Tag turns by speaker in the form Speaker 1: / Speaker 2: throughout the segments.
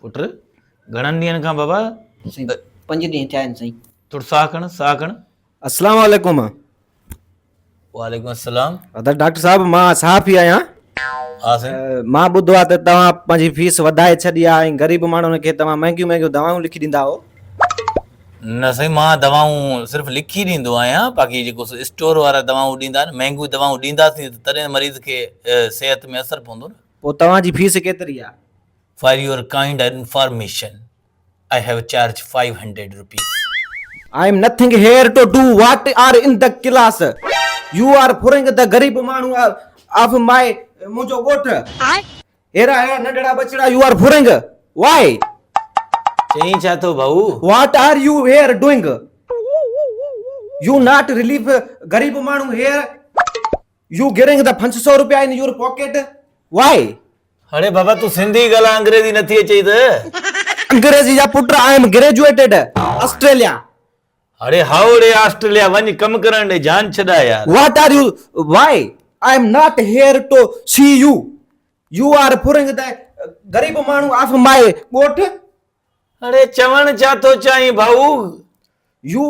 Speaker 1: पुट घणनि ॾींहंनि खां बाबा
Speaker 2: 5 ॾींहं थिया आहिनि साईं।
Speaker 1: थोरो साह खण।
Speaker 3: अस्सलाम वालेकुम।
Speaker 1: वालेकुम अस्सलाम।
Speaker 3: डॉक्टर साहब मां सहाफ़ी आहियां।
Speaker 1: हा साईं।
Speaker 3: मां ॿुधो आहे त तव्हां पंहिंजी फीस वधाए छॾी आहे ऐं ग़रीब माण्हुनि खे तव्हां महांगियूं दवाऊं लिखी ॾींदा हो।
Speaker 1: न साईं मां दवाऊं सिर्फ़ु लिखी ॾींदो आहियां, बाक़ी जेको स्टोर वारा दवाऊं ॾींदा आहिनि महांगियूं दवाऊं ॾींदासीं तॾहिं मरीज़ खे सिहत में असरु पवंदो न।
Speaker 3: पोइ तव्हांजी फीस केतिरी आहे?
Speaker 1: For your kind information, I have charged 500 rupees.
Speaker 3: I am nothing here to do what are in the class. You are pouring the गरीब माण्हू of my मुंहिंजो ॻोठ। Hera नंढड़ा बचड़ा you are pouring. Why?
Speaker 1: चई छा थो भाऊ?
Speaker 3: What are you here doing? You not relieve गरीब माण्हू here. You getting the 500 रुपया in your pocket. Why?
Speaker 1: अरे बाबा तू सिंधी ॻाल्हाए अंग्रेजी नथी अचई त?
Speaker 3: अंग्रेजी जा पुट I am graduated Australia.
Speaker 1: अरे हाउड़े ऑस्ट्रेलिया वञ कम करण ॾे जान छॾा यार।
Speaker 3: What are you? Why? I am not here to see you. You are pouring the गरीब माण्हू of my ॻोठ.
Speaker 1: अरे चवण छा थो चाहीं भाऊ?
Speaker 3: You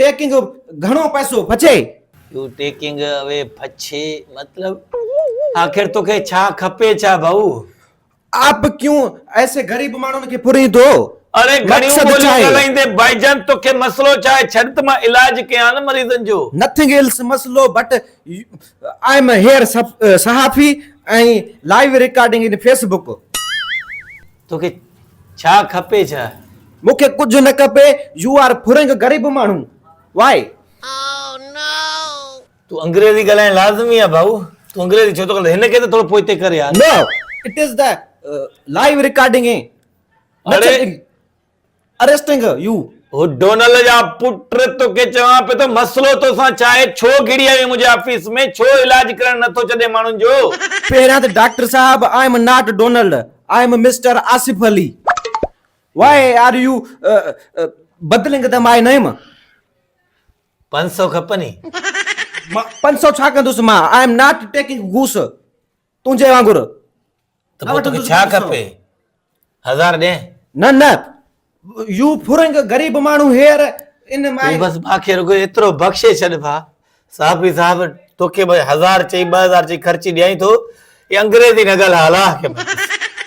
Speaker 3: taking घणो पैसो बचे?
Speaker 1: You taking away फछे मतलब आखिर तोखे छा खपे छा भाऊ?
Speaker 3: आप क्यों ऐसे गरीब माण्हुनि खे पुरी दो?
Speaker 1: अरे घणियूं ॿोलियूं ॻाल्हाईंदे भाईजान तोखे मसलो छा आहे? छॾ त मां इलाज कयां न मरीज़नि जो।
Speaker 3: Nothing else मसलो but I am here सहाफ़ी ऐं लाइव रिकॉर्डिंग इन फेसबुक।
Speaker 1: तोखे छा खपे छा?
Speaker 3: मूंखे कुझु न खपे। यू आर फुरिंग गरीब माण्हू। वाई?
Speaker 1: तू अंग्रेजी ॻाल्हाइण लाज़मी आहे भाऊ। तू अंग्रेजी छो थो ॻाल्हाए? हिन खे त थोरो पोइते कर यार।
Speaker 3: No it is the live recording.
Speaker 1: अरे
Speaker 3: अरेस्टिंग यू।
Speaker 1: ओ डोनल जा पुट तोखे चवां पे तो मसलो तोसां छा आहे? छो घिड़ी आयो मुंहिंजे ऑफिस में? छो इलाज करण नथो छॾे माण्हुनि जो?
Speaker 3: पहिरियां त डॉक्टर साहब I am not Donald, I am mister Asif Ali. Why are you बदलिंग द माय नेम?
Speaker 1: 500 खपनी?
Speaker 3: 500 छा कंदुसि मां? आई एम नॉट टेकिंग घूस तुंहिंजे वांगुरु।
Speaker 1: त पोइ तोखे छा खपे? 1000 ॾे?
Speaker 3: न न यू फुरिंग गरीब माण्हू हेयर इन माय।
Speaker 1: बस मांखे रुगो एतिरो बख़्शे छॾ भा। साहबी साहब तोखे 1000 चई 2000 चई ख़र्ची ॾियाई थो। ये अंग्रेजी न ॻाल्हाए हला।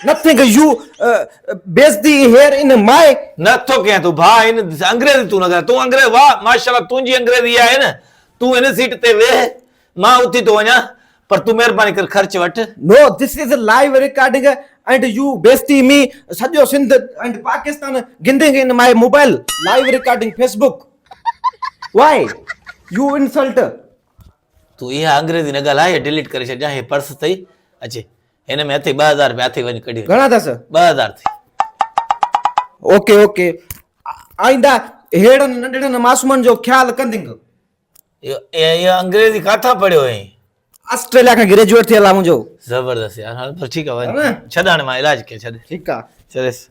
Speaker 3: Nothing you बेइज्जती हेयर इन माय।
Speaker 1: नथो कयां तूं भा इन अंग्रेजी तू न ॻाल्हाए। तूं अंग्रेज वाह माशाल्लाह तुंहिंजी अंग्रेजी आहे न। तूं इन सीट ते वेह मां उथी थो वञा पर तूं महिरबानी कर ख़र्च वठ।
Speaker 3: No this is live recording and you बेइज्जती मी सॼो सिंध एंड पाकिस्तान गिंदिंग in my mobile live recording Facebook. Why you insult?
Speaker 1: तू इहा अंग्रेजी न ॻाल्हाए डिलीट करे छॾिजां। हे पर्स अथई अचे हिन में अथई 2000 रुपया अथई वञ कढी।
Speaker 3: घणा अथसि?
Speaker 1: 2000 अथई।
Speaker 3: ओके ओके आईंदा हेड़नि नंढड़नि मासूमनि जो ख्याल कंदिंग।
Speaker 1: इहो अंग्रेजी काथां पढ़ियो हुअईं?
Speaker 3: ऑस्ट्रेलिया खां ग्रेजुएट थियल आहे मुंहिंजो।
Speaker 1: ज़बरदस्त यार। पर ठीकु आहे वञ छॾ हाणे मां इलाज कयां। छॾ
Speaker 3: ठीकु आहे।
Speaker 1: छॾेसि।